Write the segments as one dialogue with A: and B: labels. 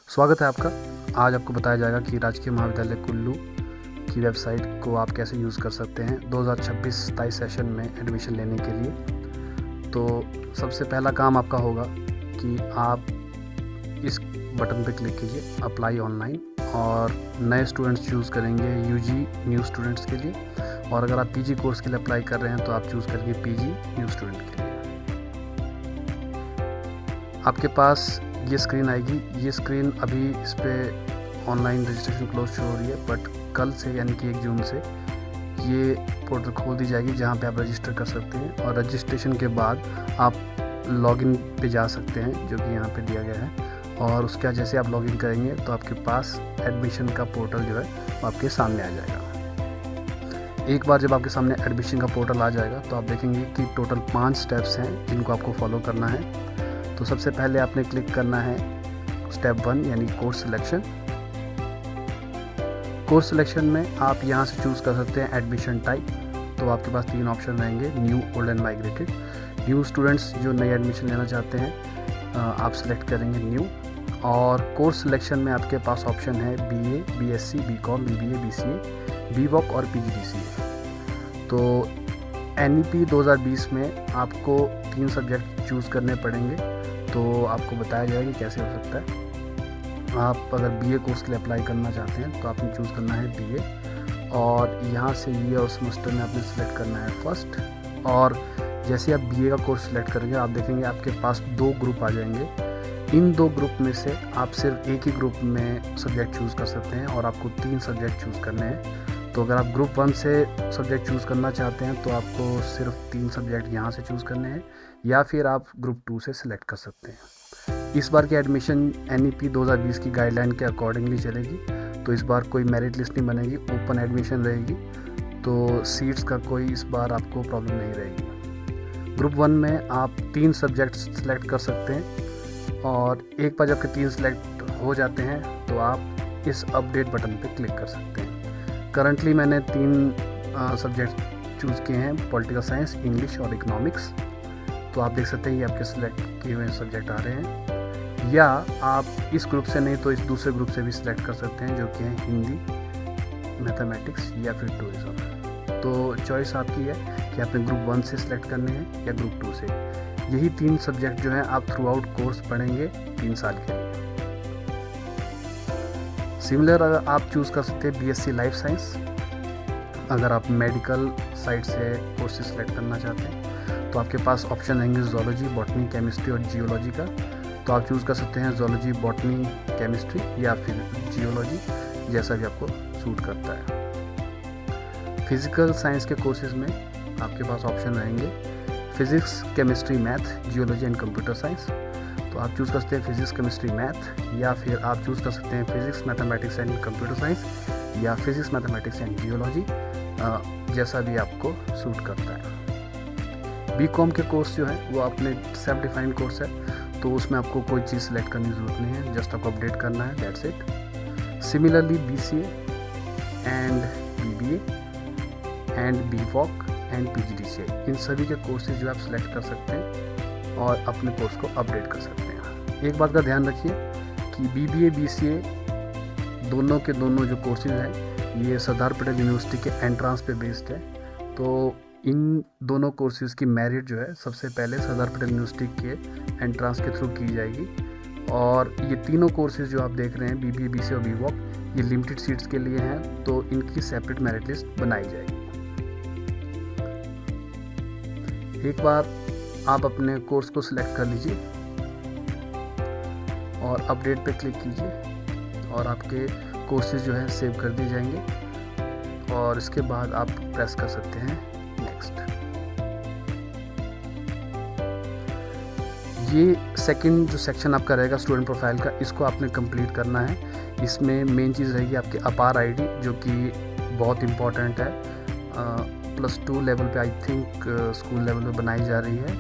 A: स्वागत है आपका। आज आपको बताया जाएगा कि राजकीय महाविद्यालय कुल्लू की वेबसाइट को आप कैसे यूज़ कर सकते हैं 2026-27 सेशन में एडमिशन लेने के लिए। तो सबसे पहला काम आपका होगा कि आप इस बटन पर क्लिक कीजिए अप्लाई ऑनलाइन, और नए स्टूडेंट्स चूज़ करेंगे यूजी न्यू स्टूडेंट्स के लिए, और अगर आप पीजी कोर्स के लिए अप्लाई कर रहे हैं तो आप चूज़ करेंगे पीजी न्यू स्टूडेंट के लिए। आपके पास ये स्क्रीन आएगी। ये स्क्रीन अभी इस पर ऑनलाइन रजिस्ट्रेशन क्लोज शो हो रही है, बट कल से यानी कि 1 जून से ये पोर्टल खोल दी जाएगी जहाँ पे आप रजिस्टर कर सकते हैं, और रजिस्ट्रेशन के बाद आप लॉगिन पे जा सकते हैं जो कि यहाँ पे दिया गया है। और उसके बाद जैसे आप लॉगिन करेंगे तो आपके पास एडमिशन का पोर्टल जो है वो आपके सामने आ जाएगा। एक बार जब आपके सामने एडमिशन का पोर्टल आ जाएगा तो आप देखेंगे कि टोटल 5 स्टेप्स हैं जिनको आपको फॉलो करना है। तो सबसे पहले आपने क्लिक करना है स्टेप 1 यानी कोर्स सिलेक्शन। कोर्स सिलेक्शन में आप यहाँ से चूज़ कर सकते हैं एडमिशन टाइप। तो आपके पास 3 ऑप्शन रहेंगे, new, old and migrated. New students जो नई एडमिशन लेना चाहते हैं आप सिलेक्ट करेंगे न्यू। और कोर्स सिलेक्शन में आपके पास ऑप्शन है BA, BSc, BCom, BBA, BCA, BVoc और पीजीडीसीए। तो एनईपी 2020 में आपको 3 सब्जेक्ट चूज़ करने पड़ेंगे। तो आपको बताया जाएगा कि कैसे हो सकता है। आप अगर बीए कोर्स के लिए अप्लाई करना चाहते हैं तो आपने चूज़ करना है बीए, और यहाँ से ईयर और सेमेस्टर में आपने सेलेक्ट करना है फर्स्ट। और जैसे आप बीए का कोर्स सेलेक्ट करेंगे आप देखेंगे आपके पास 2 ग्रुप आ जाएंगे। इन 2 ग्रुप में से आप सिर्फ एक ही ग्रुप में सब्जेक्ट चूज़ कर सकते हैं, और आपको 3 सब्जेक्ट चूज़ करने हैं। तो अगर आप ग्रुप 1 से सब्जेक्ट चूज़ करना चाहते हैं तो आपको सिर्फ 3 सब्जेक्ट यहाँ से चूज़ करने हैं, या फिर आप ग्रुप 2 से सिलेक्ट कर सकते हैं। इस बार की एडमिशन एनईपी 2020 की गाइडलाइन के अकॉर्डिंगली चलेगी। तो इस बार कोई मेरिट लिस्ट नहीं बनेगी, ओपन एडमिशन रहेगी। तो सीट्स का कोई इस बार आपको प्रॉब्लम नहीं रहेगी। ग्रुप 1 में आप 3 सब्जेक्ट सेलेक्ट कर सकते हैं, और एक बार जब 3 सेलेक्ट हो जाते हैं तो आप इस अपडेट बटन पर क्लिक कर सकते हैं। करंटली मैंने 3 सब्जेक्ट चूज़ किए हैं, पॉलिटिकल साइंस, इंग्लिश और इकोनॉमिक्स। तो आप देख सकते हैं ये आपके सिलेक्ट किए हुए सब्जेक्ट आ रहे हैं। या आप इस ग्रुप से नहीं तो इस दूसरे ग्रुप से भी सिलेक्ट कर सकते हैं जो कि है हिंदी, मैथमेटिक्स या फिर टूरिज्म। तो चॉइस आपकी है कि आपने ग्रुप 1 से सिलेक्ट करने हैं या ग्रुप 2 से। यही 3 सब्जेक्ट जो हैं आप थ्रू आउट कोर्स पढ़ेंगे 3 साल के लिए। सिमिलर अगर आप चूज़ कर सकते हैं बीएससी लाइफ साइंस, अगर आप मेडिकल साइड से कोर्सेज सेलेक्ट करना चाहते हैं तो आपके पास ऑप्शन रहेंगे ज़ूलॉजी, बॉटनी, केमिस्ट्री और जियोलॉजी का। तो आप चूज़ कर सकते हैं ज़ूलॉजी, बॉटनी, केमिस्ट्री या फिर जियोलॉजी, जैसा भी आपको सूट करता है। फिज़िकल साइंस के कोर्सेज में आपके पास ऑप्शन रहेंगे physics, chemistry, math, geology and computer science. तो आप चूज़ कर सकते हैं फिज़िक्स, केमिस्ट्री, मैथ, या फिर आप चूज़ कर सकते हैं physics, mathematics and computer science, या फिज़िक्स, मैथमेटिक्स एंड जियोलॉजी, जैसा भी आपको सूट करता है। बीकॉम के कोर्स जो है वो अपने सेल्फ डिफाइंड कोर्स है, तो उसमें आपको कोई चीज़ सेलेक्ट करने की ज़रूरत नहीं है, जस्ट आपको अपडेट करना है, that's it. Similarly BCA and BBA and BVoc and PGDCA, इन सभी के कोर्सेज जो आप सेलेक्ट कर सकते हैं और अपने कोर्स को अपडेट कर सकते हैं। एक बात का ध्यान रखिए कि बीबीए, बीसीए दोनों के दोनों जो कोर्सेज हैं ये सरदार पटेल यूनिवर्सिटी के एंट्रांस पे बेस्ड है। तो इन दोनों कोर्सेज़ की मेरिट जो है सबसे पहले सरदार पटेल यूनिवर्सिटी के एंट्रांस के थ्रू की जाएगी। और ये तीनों कोर्सेज़ जो आप देख रहे हैं बीबीए, बीसीए और बीवॉक, ये लिमिटेड सीट्स के लिए हैं, तो इनकी सेपरेट मेरिट लिस्ट बनाई जाएगी। एक बार आप अपने कोर्स को सिलेक्ट कर लीजिए और अपडेट पे क्लिक कीजिए, और आपके कोर्सेज जो है सेव कर दिए जाएंगे, और इसके बाद आप प्रेस कर सकते हैं नेक्स्ट। ये सेकंड जो सेक्शन आपका रहेगा स्टूडेंट प्रोफाइल का, इसको आपने कंप्लीट करना है। इसमें मेन चीज़ रहेगी आपकी अपार आईडी, जो कि बहुत इम्पॉर्टेंट है। +2 लेवल पे आई थिंक स्कूल लेवल पे बनाई जा रही है,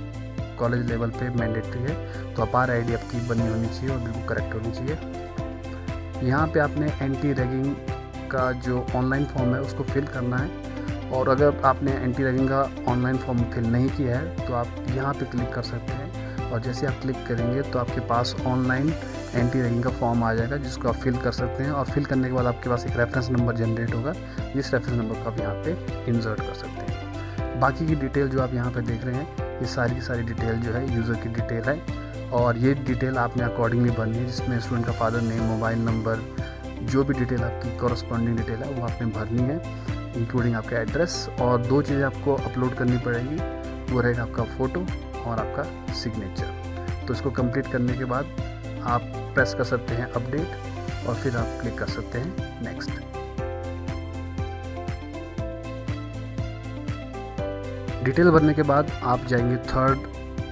A: कॉलेज लेवल पे मैंडेटरी है। तो अपार आईडी आपकी बनी होनी चाहिए और बिल्कुल करेक्ट होनी चाहिए। यहाँ पे आपने एंटी रैगिंग का जो ऑनलाइन फॉर्म है उसको फिल करना है, और अगर आपने एंटी रैगिंग का ऑनलाइन फॉर्म फिल नहीं किया है तो आप यहाँ पे क्लिक कर सकते हैं, और जैसे आप क्लिक करेंगे तो आपके पास ऑनलाइन एंट्री रैगिंग का फॉर्म आ जाएगा जिसको आप फिल कर सकते हैं, और फिल करने के बाद आपके पास एक रेफरेंस नंबर जनरेट होगा, जिस रेफरेंस नंबर को आप यहाँ पे इंसर्ट कर सकते हैं। बाकी की डिटेल जो आप यहाँ पे देख रहे हैं, ये सारी की सारी डिटेल जो है यूज़र की डिटेल है, और ये डिटेल आपने अकॉर्डिंगली भरनी है, जिसमें स्टूडेंट का फादर नेम, मोबाइल नंबर, जो भी डिटेल आपकी कॉरस्पॉन्डिंग डिटेल है वो आपने भरनी है, इंक्लूडिंग आपका एड्रेस। और 2 चीज़ें आपको अपलोड करनी पड़ेगी, वो रहेगा आपका फ़ोटो और आपका सिग्नेचर। तो इसको कंप्लीट करने के बाद आप प्रेस कर सकते हैं अपडेट, और फिर आप क्लिक कर सकते हैं नेक्स्ट। डिटेल भरने के बाद आप जाएंगे थर्ड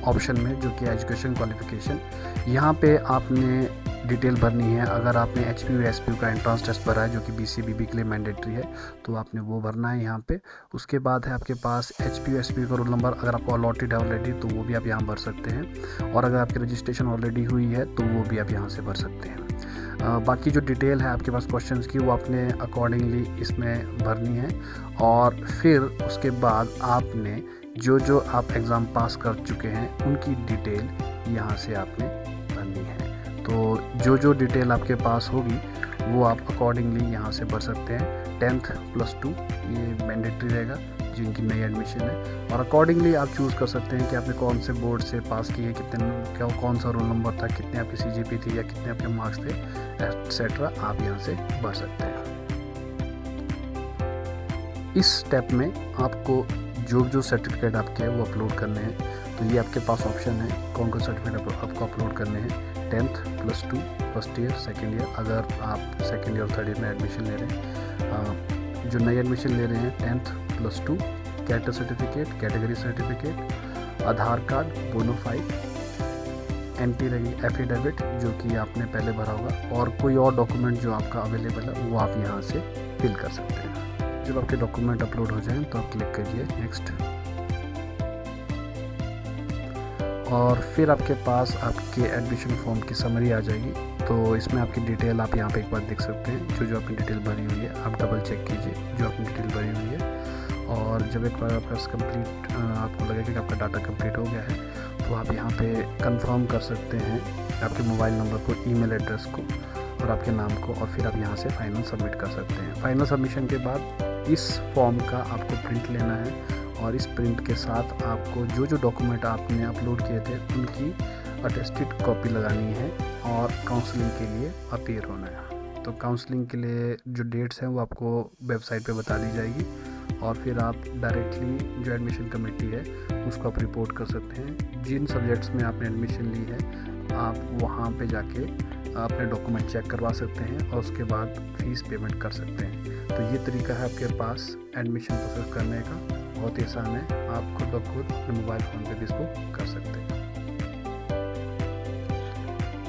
A: ऑप्शन में, जो कि एजुकेशन क्वालिफिकेशन। यहाँ पे आपने डिटेल भरनी है। अगर आपने HPU या SPU का एंट्रेंस टेस्ट भरा है, जो कि BCBB के लिए मैंडेटरी है, तो आपने वो भरना है यहाँ पे। उसके बाद है आपके पास HPU SPU का रोल नंबर, अगर आपको अलॉटेड है ऑलरेडी तो वो भी आप यहाँ भर सकते हैं, और अगर आपकी रजिस्ट्रेशन ऑलरेडी हुई है तो वो भी आप यहाँ से भर सकते हैं। बाकी जो डिटेल है आपके पास क्वेश्चंस की, वो आपने अकॉर्डिंगली इसमें भरनी है, और फिर उसके बाद आपने जो आप एग्ज़ाम पास कर चुके हैं उनकी डिटेल यहाँ से आपने भरनी है। तो जो डिटेल आपके पास होगी वो आप अकॉर्डिंगली यहाँ से भर सकते हैं। 10th + 2 ये मैंडेटरी रहेगा जिनकी नई एडमिशन है, और अकॉर्डिंगली आप चूज़ कर सकते हैं कि आपने कौन से बोर्ड से पास किए, कौन सा रोल नंबर था, कितने आपकी CGP थी या कितने आपके मार्क्स थे, एटसेट्रा आप यहाँ से भर सकते हैं। इस स्टेप में आपको जो सर्टिफिकेट आपके हैं वो अपलोड करने हैं। तो ये आपके पास ऑप्शन है कौन कौन सर्टिफिकेट आपको अपलोड करने हैं। 10th + 2 first year, second year, अगर आप सेकेंड ईयर और थर्ड ईयर में एडमिशन ले रहे हैं, जो नई एडमिशन ले रहे हैं 10th + 2, character certificate, category certificate, Aadhaar card, bonafide, entry रहेगी एफिडेविट जो कि आपने पहले भरा होगा, और कोई और डॉक्यूमेंट जो आपका अवेलेबल है वो आप यहाँ से फिल कर सकते हैं। जब आपके डॉक्यूमेंट अपलोड हो जाएं तो आप क्लिक करिए नेक्स्ट, और फिर आपके पास आपके एडमिशन फॉर्म की समरी आ जाएगी। तो इसमें आपकी डिटेल आप यहाँ पे एक बार देख सकते हैं, जो आपकी डिटेल भरी हुई है आप डबल चेक कीजिए जो आपकी डिटेल भरी हुई है, और जब एक बार आपका कंप्लीट आपको लगेगा कि आपका डाटा कंप्लीट हो गया है, तो आप यहाँ पे कंफर्म कर सकते हैं आपके मोबाइल नंबर को, ईमेल एड्रेस को और आपके नाम को, और फिर आप यहाँ से फाइनल सबमिट कर सकते हैं। फाइनल सबमिशन के बाद इस फॉर्म का आपको प्रिंट लेना है, और इस प्रिंट के साथ आपको जो डॉक्यूमेंट आपने अपलोड किए थे उनकी अटेस्टेड कॉपी लगानी है, और काउंसलिंग के लिए अपीयर होना है। तो काउंसलिंग के लिए जो डेट्स हैं वो आपको वेबसाइट पे बता दी जाएगी, और फिर आप डायरेक्टली जो एडमिशन कमेटी है उसको आप रिपोर्ट कर सकते हैं। जिन सब्जेक्ट्स में आपने एडमिशन ली है आप वहाँ पे जाके अपने डॉक्यूमेंट चेक करवा सकते हैं, और उसके बाद फ़ीस पेमेंट कर सकते हैं। तो ये तरीका है आपके पास एडमिशन प्रोसेस करने का, बहुत ही आसान है। आप खुद ब खुद अपने मोबाइल फ़ोन पे भी इसको कर सकते हैं।